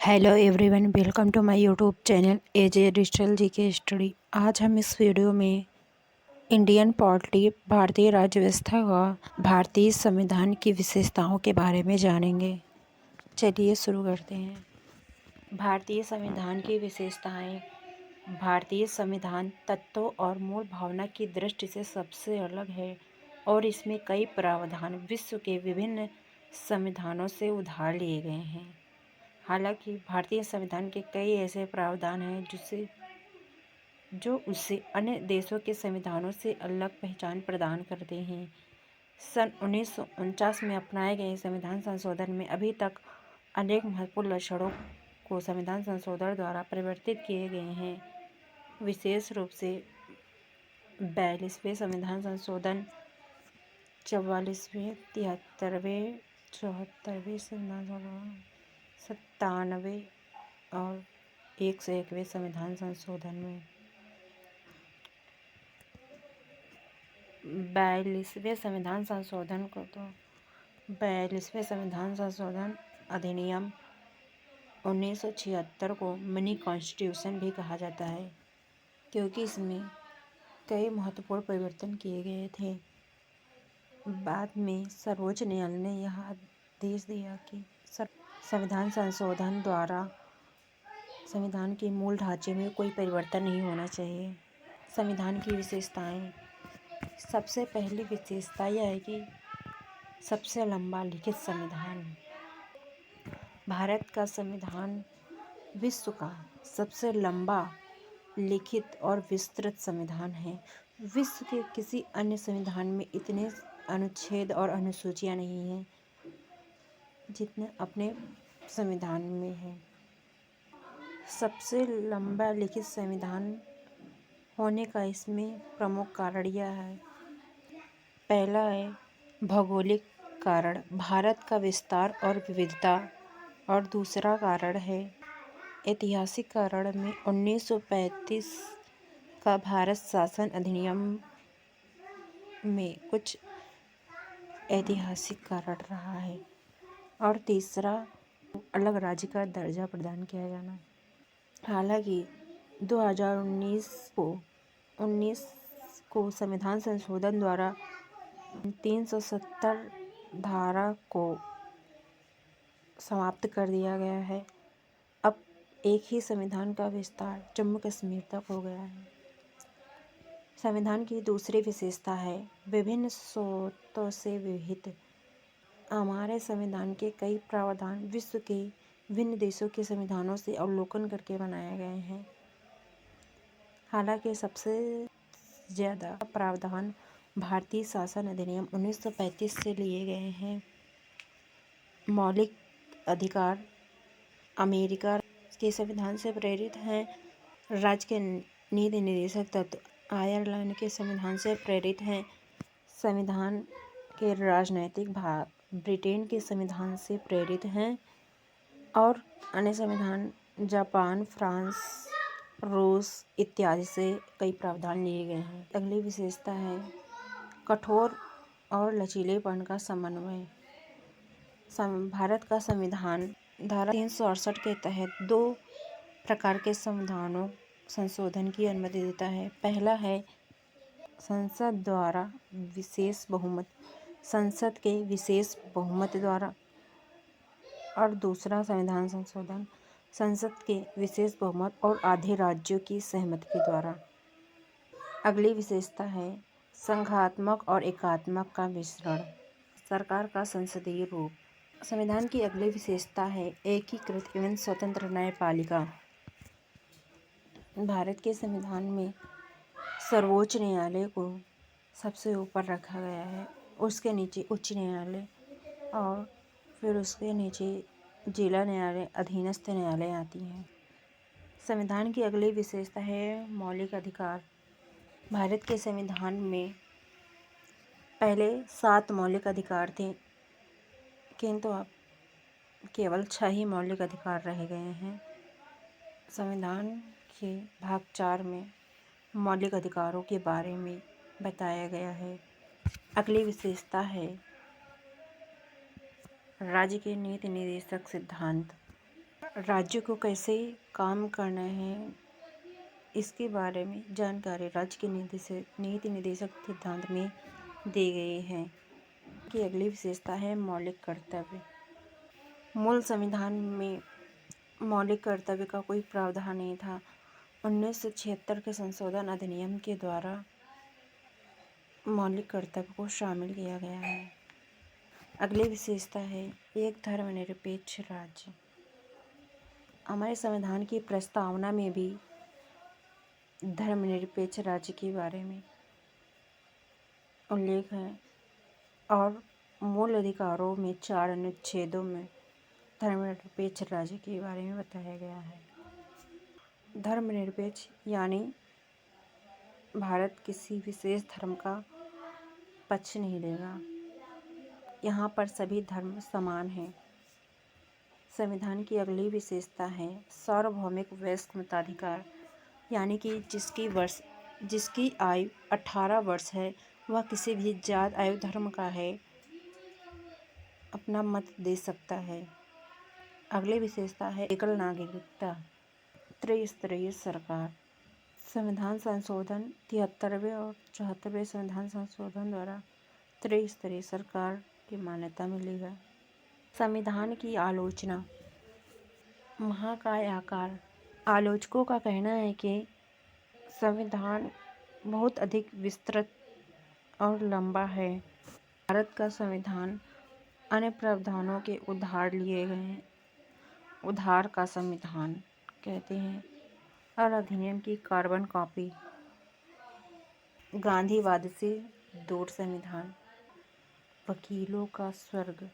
Hello everyone, welcome to my YouTube channel AJ digital GK study. आज हम इस video में इंडियन पॉलिटी, भारतीय राज्य व्यवस्था व भारतीय संविधान की विशेषताओं के बारे में जानेंगे। चलिए शुरू करते हैं। भारतीय संविधान की विशेषताएं। भारतीय संविधान तत्वों और मूल भावना की दृष्टि से सबसे अलग है और इसमें कई प्रावधान विश्व के विभिन्न संविधानों से उधार लिए गए हैं। हालांकि भारतीय संविधान के कई ऐसे प्रावधान हैं जो उससे अन्य देशों के संविधानों से अलग पहचान प्रदान करते हैं। सन 1949 में अपनाए गए संविधान संशोधन में अभी तक अनेक महत्वपूर्ण लक्षणों को संविधान संशोधन द्वारा परिवर्तित किए गए हैं। विशेष रूप से 42वें संविधान संशोधन, 44वें, 73वें, 74वें संविधान, 97 और 101वें संविधान संशोधन में 42वें संविधान संशोधन को 42वें संविधान संशोधन अधिनियम 1976 को मिनी कॉन्स्टिट्यूशन भी कहा जाता है, क्योंकि इसमें कई महत्वपूर्ण परिवर्तन किए गए थे। बाद में सर्वोच्च न्यायालय ने यह आदेश दिया कि संविधान संशोधन द्वारा संविधान के मूल ढांचे में कोई परिवर्तन नहीं होना चाहिए। संविधान की विशेषताएं। सबसे पहली विशेषता यह है कि सबसे लंबा लिखित संविधान। भारत का संविधान विश्व का सबसे लंबा लिखित और विस्तृत संविधान है। विश्व के किसी अन्य संविधान में इतने अनुच्छेद और अनुसूचियां नहीं हैं जितने अपने संविधान में हैं। सबसे लंबा लिखित संविधान होने का इसमें प्रमुख कारण यह है। पहला है भौगोलिक कारण, भारत का विस्तार और विविधता, और दूसरा कारण है ऐतिहासिक कारण में 1935 का भारत शासन अधिनियम में कुछ ऐतिहासिक कारण रहा है, और तीसरा अलग राज्य का दर्जा प्रदान किया जाना। हालांकि 2019 को संविधान संशोधन द्वारा 370 धारा को समाप्त कर दिया गया है। अब एक ही संविधान का विस्तार जम्मू कश्मीर तक हो गया है। संविधान की दूसरी विशेषता है विभिन्न स्रोतों से विहित। हमारे संविधान के कई प्रावधान विश्व के विभिन्न देशों के संविधानों से अवलोकन करके बनाए गए हैं। हालांकि सबसे ज़्यादा प्रावधान भारतीय शासन अधिनियम 1935 से लिए गए हैं। मौलिक अधिकार अमेरिका के संविधान से प्रेरित हैं। राज्य के नीति निर्देशक तत्व आयरलैंड के संविधान से प्रेरित हैं। संविधान के राजनैतिक भाग ब्रिटेन के संविधान से प्रेरित हैं, और अन्य संविधान जापान, फ्रांस, रूस इत्यादि से कई प्रावधान लिए गए हैं। अगली विशेषता है कठोर और लचीलेपन का समन्वय। भारत का संविधान धारा 368 के तहत 2 प्रकार के संविधानों संशोधन की अनुमति देता है। पहला है संसद द्वारा विशेष बहुमत, संसद के विशेष बहुमत द्वारा, और दूसरा संविधान संशोधन संसद के विशेष बहुमत और आधे राज्यों की सहमति के द्वारा। अगली विशेषता है संघात्मक और एकात्मक का मिश्रण। सरकार का संसदीय रूप। संविधान की अगली विशेषता है एकीकृत एवं स्वतंत्र न्यायपालिका। भारत के संविधान में सर्वोच्च न्यायालय को सबसे ऊपर रखा गया है, उसके नीचे उच्च न्यायालय, और फिर उसके नीचे जिला न्यायालय, अधीनस्थ न्यायालय आती हैं। संविधान की अगली विशेषता है मौलिक अधिकार। भारत के संविधान में पहले 7 मौलिक अधिकार थे, किंतु अब केवल 6 ही मौलिक अधिकार रह गए हैं। संविधान के भाग 4 में मौलिक अधिकारों के बारे में बताया गया है। अगली विशेषता है राज्य के नीति निर्देशक सिद्धांत। राज्य को कैसे काम करना है इसके बारे में जानकारी राज्य के नीति निर्देशक सिद्धांत में दी गई है। की अगली विशेषता है मौलिक कर्तव्य। मूल संविधान में मौलिक कर्तव्य का कोई प्रावधान नहीं था। 1976 के संशोधन अधिनियम के द्वारा मौलिक कर्तव्य को शामिल किया गया है। अगली विशेषता है एक धर्मनिरपेक्ष राज्य। हमारे संविधान की प्रस्तावना में भी धर्मनिरपेक्ष राज्य के बारे में उल्लेख है और मूल अधिकारों में 4 अनुच्छेदों में धर्मनिरपेक्ष राज्य के बारे में बताया गया है। धर्मनिरपेक्ष यानी भारत किसी विशेष धर्म का पक्ष नहीं लेगा। यहाँ पर सभी धर्म समान हैं। संविधान की अगली विशेषता है सार्वभौमिक वयस्क मताधिकार, यानी कि जिसकी आयु 18 वर्ष है वह किसी भी जात आयु धर्म का है अपना मत दे सकता है। अगली विशेषता है एकल नागरिकता, त्रिस्तरीय सरकार। संविधान संशोधन 73वें और 74वें संविधान संशोधन द्वारा त्रिस्तरीय सरकार की मान्यता मिली है। संविधान की आलोचना। महाकाय आकार। आलोचकों का कहना है कि संविधान बहुत अधिक विस्तृत और लंबा है। भारत का संविधान अन्य प्रावधानों के उधार लिए गए हैं, उधार का संविधान कहते हैं, और अधिनियम की कार्बन कॉपी। गांधीवाद से दूर संविधान। वकीलों का स्वर्ग।